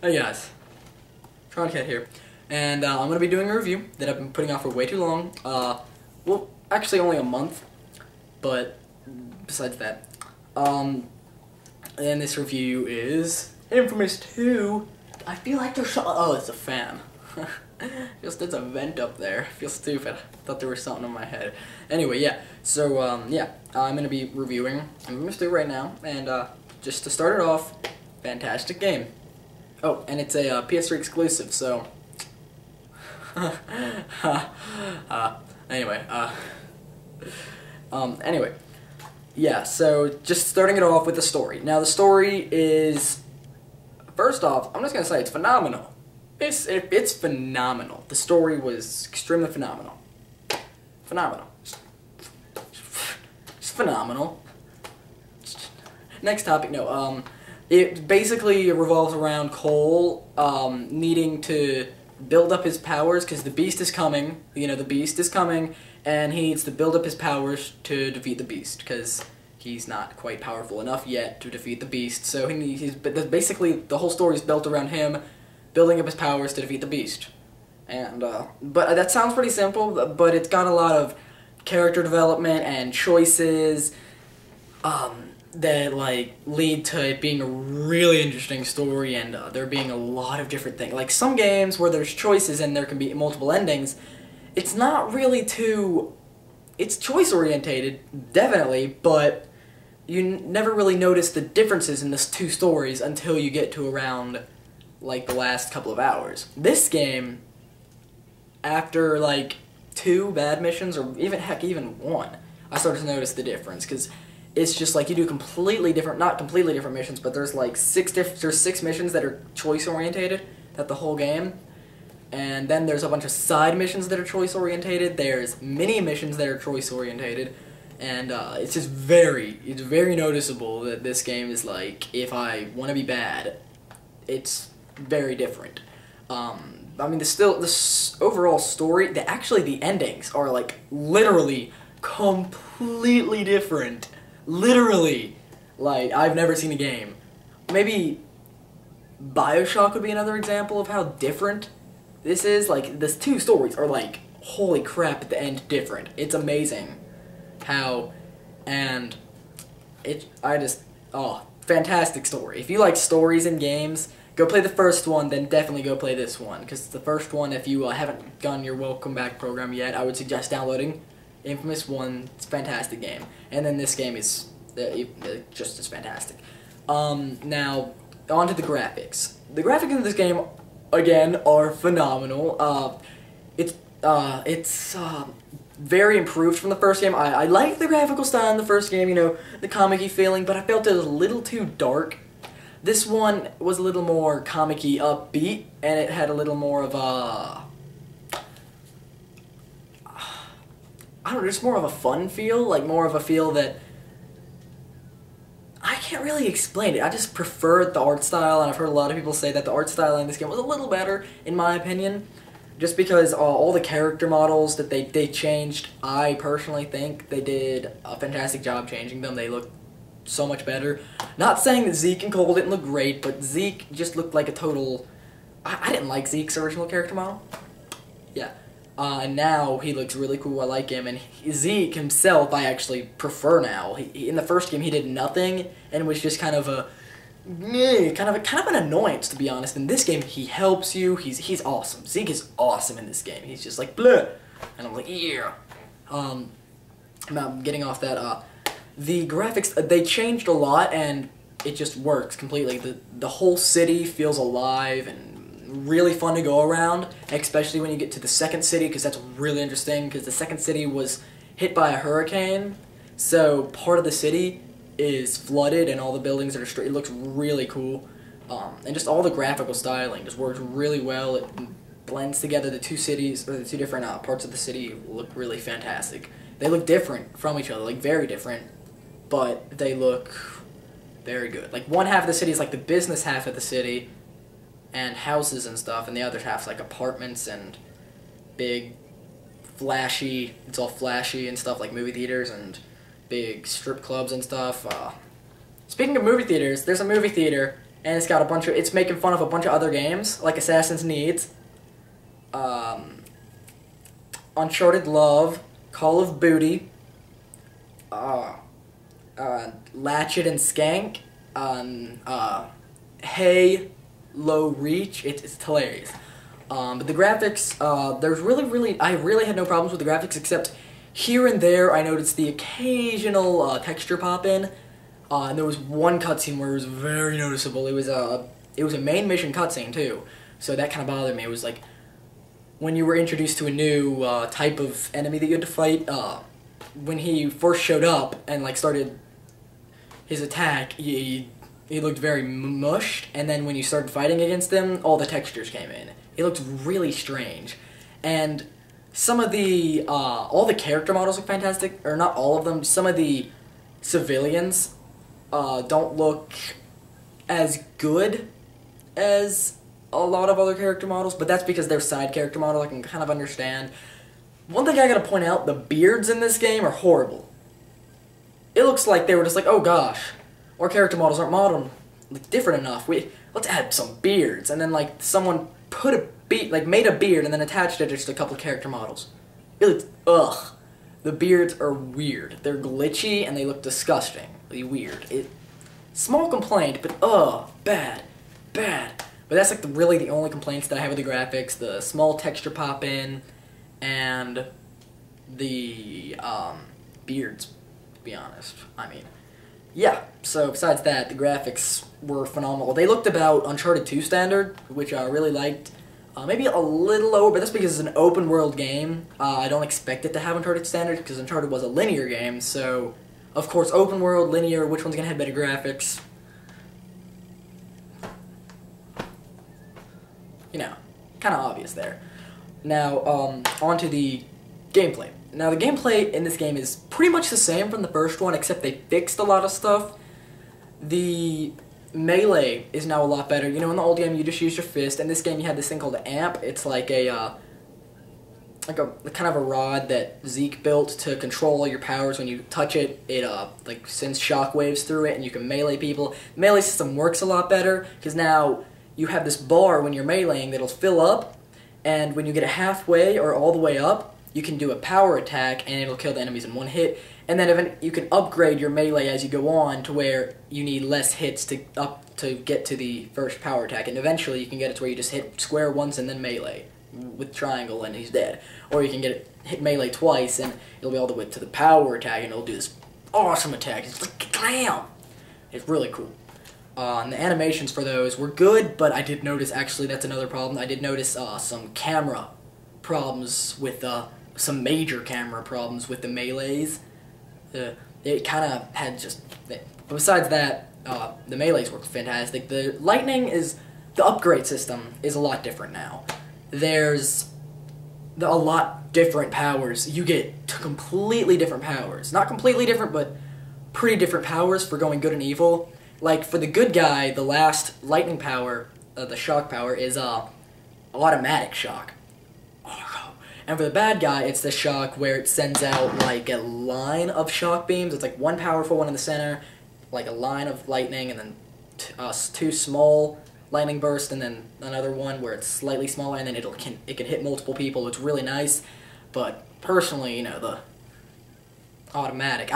Hey guys, TronKat here, and I'm going to be doing a review that I've been putting off for way too long. Well, actually only a month, but besides that, and this review is Infamous 2. I feel like there's oh, it's a fan. Just it's a vent up there. I feel stupid. I thought there was something in my head. Anyway, yeah. So yeah, I'm going to be reviewing Infamous 2 right now, and just to start it off, fantastic game. Oh, and it's a PS3 exclusive, so... anyway, yeah, so just starting it off with the story. Now, the story is... First off, I'm just going to say it's phenomenal. It's phenomenal. The story was extremely phenomenal. Phenomenal. It's phenomenal. Next topic, no, it basically revolves around Cole needing to build up his powers because the Beast is coming. You know, the Beast is coming, and he needs to build up his powers to defeat the Beast because he's not quite powerful enough yet to defeat the Beast. So basically the whole story is built around him building up his powers to defeat the Beast. And but that sounds pretty simple, but it's got a lot of character development and choices. That like lead to it being a really interesting story, and there being a lot of different things. Like some games where there's choices and there can be multiple endings, it's not really too... It's choice orientated, definitely, but you never really notice the differences in the two stories until you get to around like the last couple of hours. This game, after like 2 bad missions, or even heck, even 1, I started to notice the difference, because it's just like you do completely different, not completely different missions, but there's like 6 missions that are choice orientated that the whole game, and then there's a bunch of side missions that are choice orientated. There's mini missions that are choice orientated, and it's very noticeable that this game is like, if I want to be bad, it's very different. I mean, the overall story, the endings are like literally completely different. Literally, like, I've never seen a game. Maybe BioShock would be another example of how different this is. Like, the 2 stories are like, holy crap, at the end, different. It's amazing how, and fantastic story. If you like stories in games, go play the first one, then definitely go play this one. Because the first one, if you haven't done your Welcome Back program yet, I would suggest downloading Infamous 1. It's a fantastic game. And then this game is just as fantastic. Now, on to the graphics. The graphics in this game, again, are phenomenal. It's very improved from the first game. I like the graphical style in the first game, you know, the comic-y feeling, but I felt it was a little too dark. This one was a little more comic-y upbeat, and it had a little more of a... I don't know, just more of a fun feel, like more of a feel that... I can't really explain it. I just preferred the art style, and I've heard a lot of people say that the art style in this game was a little better, in my opinion. Just because all the character models that they changed, I personally think they did a fantastic job changing them. They look so much better. Not saying that Zeke and Cole didn't look great, but Zeke just looked like a total... I didn't like Zeke's original character model. Yeah. And now he looks really cool. I like him, and Zeke himself I actually prefer now. In the first game he did nothing and was just kind of an annoyance, to be honest. In this game he helps you. He's awesome. Zeke is awesome in this game. He's just like bleh, and I'm like yeah. I'm getting off that. The graphics, they changed a lot, and it just works completely. The whole city feels alive and really fun to go around, especially when you get to the second city, because that's really interesting, because the second city was hit by a hurricane, so part of the city is flooded and all the buildings are straight. It looks really cool, and just all the graphical styling just works really well. It blends together the 2 cities, or the 2 different parts of the city look really fantastic. They look different from each other, like very different, but they look very good. Like one half of the city is like the business half of the city, and houses and stuff, and the other half's like apartments and big, flashy, it's all flashy and stuff, like movie theaters and big strip clubs and stuff. Speaking of movie theaters, there's a movie theater and it's got a bunch of, it's making fun of a bunch of other games, like Assassin's Needs, Uncharted Love, Call of Booty, Latchet and Skank, Hey, Low Reach. It's hilarious. But the graphics, I really had no problems with the graphics, except here and there I noticed the occasional texture pop in, and there was one cutscene where it was very noticeable. It was a main mission cutscene too, so that kind of bothered me. It was like when you were introduced to a new type of enemy that you had to fight. When he first showed up and like started his attack, he looked very mushed, and then when you started fighting against him, all the textures came in. It looked really strange, and some of the all the character models look fantastic, or not all of them. Some of the civilians don't look as good as a lot of other character models, but that's because they're side character models. I can kind of understand. One thing I gotta point out, the beards in this game are horrible. It looks like they were just like, oh gosh, our character models aren't modeled like different enough. Let's add some beards, and then like someone made a beard and then attached it to just a couple character models. It looks, ugh. The beards are weird. They're glitchy and they look disgustingly weird. Small complaint, but bad. But that's like really the only complaints that I have with the graphics. The small texture pop in and the beards, to be honest. I mean, yeah, so besides that, the graphics were phenomenal. They looked about Uncharted 2 standard, which I really liked. Maybe a little lower, but that's because it's an open world game. I don't expect it to have Uncharted standard, because Uncharted was a linear game, so of course open world, linear, which one's gonna have better graphics? You know, kind of obvious there. Now, on to the gameplay. Now, the gameplay in this game is pretty much the same from the first one, except they fixed a lot of stuff. The melee is now a lot better. You know, in the old game, you just used your fist. In this game, you had this thing called an amp. It's like a kind of a rod that Zeke built to control your powers. When you touch it, it like sends shockwaves through it, and you can melee people. The melee system works a lot better, because now you have this bar when you're meleeing that'll fill up, and when you get it halfway or all the way up, you can do a power attack, and it'll kill the enemies in one hit. And then you can upgrade your melee as you go on to where you need less hits to get to the first power attack. And eventually you can get it to where you just hit square once and then melee with triangle and he's dead. Or you can hit melee twice and it'll be all the way to the power attack and it'll do this awesome attack. It's like, damn! It's really cool. And the animations for those were good, but I did notice, actually that's another problem, I did notice some camera problems with some major camera problems with the melees. It kind of had just... But besides that, the melees work fantastic. The upgrade system is a lot different now. There's a lot different powers. You get completely different powers. Not completely different, but pretty different powers for going good and evil. Like, for the good guy, the last lightning power, the shock power, is automatic shock. And for the bad guy, it's the shock where it sends out, like, a line of shock beams. It's like one powerful one in the center, like a line of lightning, and then two small lightning bursts, and then another one where it's slightly smaller, and then it can hit multiple people. It's really nice. But personally, you know, the automatic...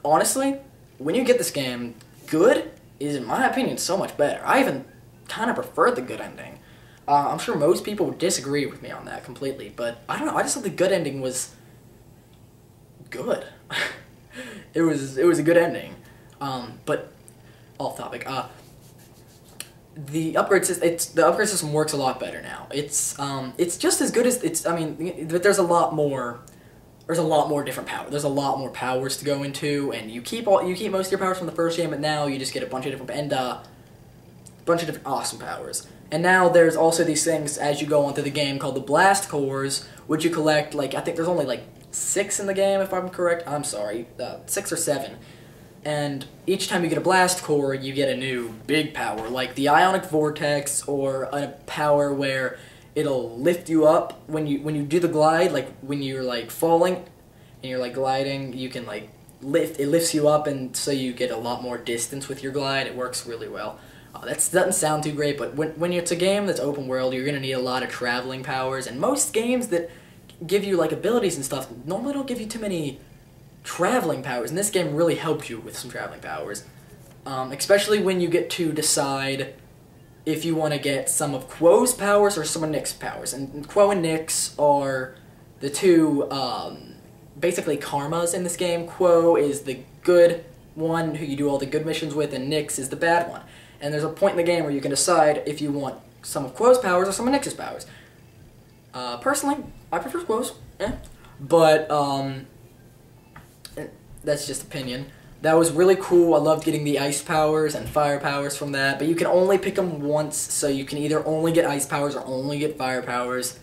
honestly, when you get this game, good is, in my opinion, so much better. I even kind of prefer the good ending. I'm sure most people would disagree with me on that completely, but I don't know, I just thought the good ending was good. It was a good ending. But off topic. The upgrade system works a lot better now. It's just as good as but there's a lot more different power. There's a lot more powers to go into, and you keep most of your powers from the first game, but now you just get a bunch of different awesome powers. And now there's also these things as you go on through the game called the blast cores, which you collect, like, I think there's only like 6 in the game if I'm correct. I'm sorry, 6 or 7. And each time you get a blast core, you get a new big power, like the ionic vortex, or a power where it'll lift you up when you do the glide, like when you're like falling and you're like gliding, you can like it lifts you up, and so you get a lot more distance with your glide. It works really well. That doesn't sound too great, but when it's a game that's open world, you're gonna need a lot of traveling powers, and most games that give you like abilities and stuff normally don't give you too many traveling powers, and this game really helps you with some traveling powers. Especially when you get to decide if you want to get some of Quo's powers or some of Nick's powers. And Quo and Nick's are the two, basically karmas in this game. Quo is the good one who you do all the good missions with, and Nick's is the bad one. And there's a point in the game where you can decide if you want some of Quo's powers or some of Nick's powers. Personally, I prefer Quo's, but that's just opinion. That was really cool. I loved getting the ice powers and fire powers from that, but you can only pick them once, so you can either only get ice powers or only get fire powers.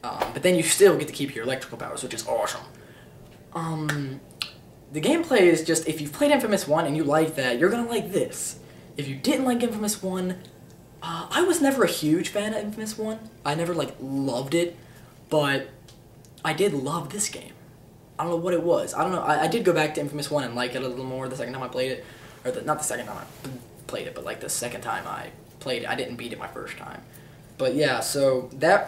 But then you still get to keep your electrical powers, which is awesome. The gameplay is just, if you've played Infamous 1 and you like that, you're gonna like this. If you didn't like Infamous 1, I was never a huge fan of Infamous 1. I never, like, loved it, but I did love this game. I don't know what it was. I don't know. I did go back to Infamous 1 and like it a little more the second time I played it. Or not the second time I played it, but like the second time I played it. I didn't beat it my first time. But yeah, so that,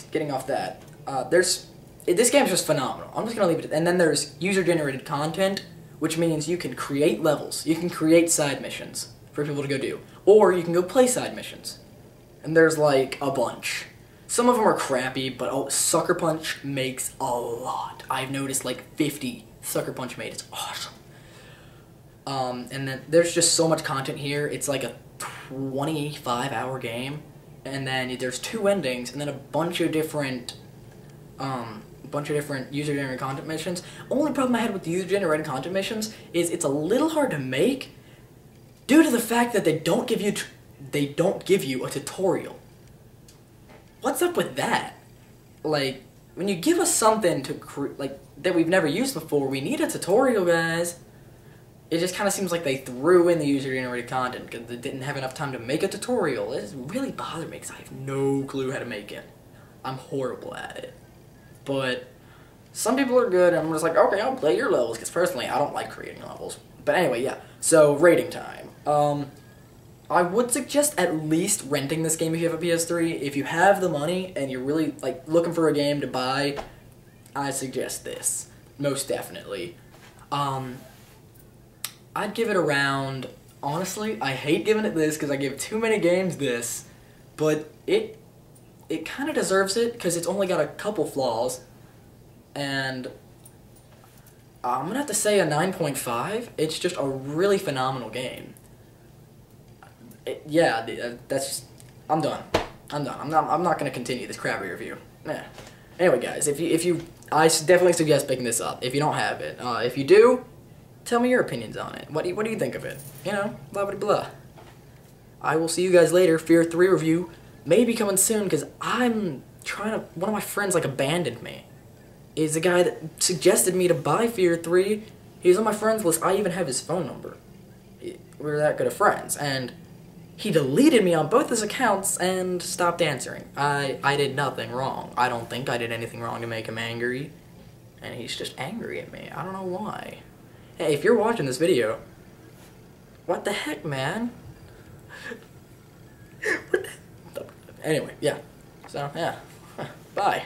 getting off that, this game's just phenomenal. I'm just going to leave it. And then there's user-generated content, which means you can create levels. You can create side missions for people to go do. Or you can go play side missions. And there's like a bunch. Some of them are crappy, but Sucker Punch makes a lot. I've noticed like 50 Sucker Punch made. It's awesome. And then there's just so much content here. It's like a 25-hour game. And then there's 2 endings, and then a bunch of different user-generated content missions. Only problem I had with the user-generated content missions is it's a little hard to make due to the fact that they don't give you a tutorial. What's up with that? Like, when you give us something that we've never used before, we need a tutorial, guys. It just kind of seems like they threw in the user-generated content because they didn't have enough time to make a tutorial. It really bothered me because I have no clue how to make it. I'm horrible at it. But some people are good, and I'm just like, okay, I'll play your levels, because personally, I don't like creating levels. But anyway, yeah. So, rating time. I would suggest at least renting this game if you have a PS3. If you have the money and you're really like looking for a game to buy, I suggest this. Most definitely. I'd give it around, honestly, I hate giving it this because I give too many games this, but it kind of deserves it because it's only got a couple flaws, and I'm going to have to say a 9.5. It's just a really phenomenal game. That's just, I'm done. I'm not going to continue this crappy review. Anyway, guys, I definitely suggest picking this up if you don't have it. If you do, tell me your opinions on it. What do you think of it? You know, blah blah blah. I will see you guys later. Fear 3 review may be coming soon because one of my friends like abandoned me. He's the guy that suggested me to buy Fear 3. He's on my friends list. I even have his phone number. We're that good of friends, and he deleted me on both his accounts and stopped answering. I did nothing wrong. I don't think I did anything wrong to make him angry, and he's just angry at me. I don't know why. Hey, if you're watching this video, what the heck, man? Anyway, yeah. So, yeah. Bye.